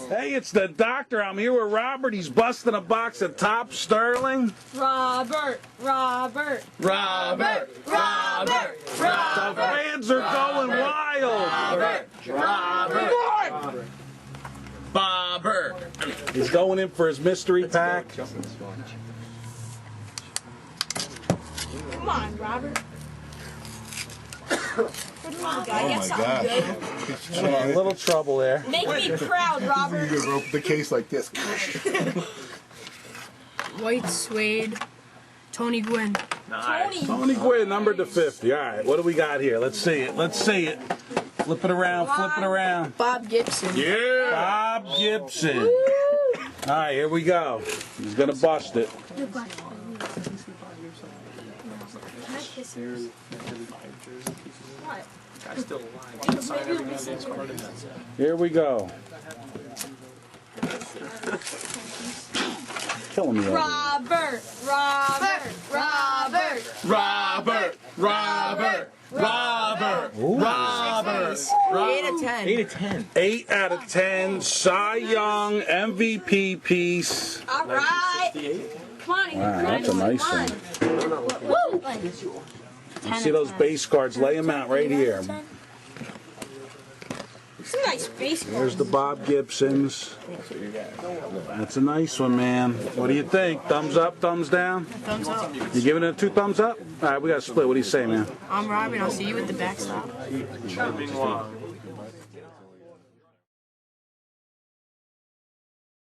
Hey, it's the doctor. I'm here with Robert. He's busting a box of Top Sterling. Robert. The fans are going wild. Bobber. He's going in for his mystery pack. Come on, Robert. Come on, guy. Get something good. A little trouble there. Make me proud, Robert. You open the case like this. White suede. Tony Gwynn. Tony Gwynn, numbered to 50. All right, what do we got here? Let's see it. Flip it around, Bob Gibson. Yeah! Bob Gibson. All right, here we go. He's going to bust it. Here we go. Killing me. Robert. 8 of 10. 8 of 10. 8 out of 10. Cy Young MVP piece. All right. Come on. Wow, that's a nice one. Woo. You see those base cards? Lay them out right here. It's a nice base card. Here's the Bob Gibsons. That's a nice one, man. What do you think? Thumbs up, thumbs down? Thumbs up. You giving it a 2 thumbs up? All right, we got to split. What do you say, man? I'm Robin. I'll see you at the backstop.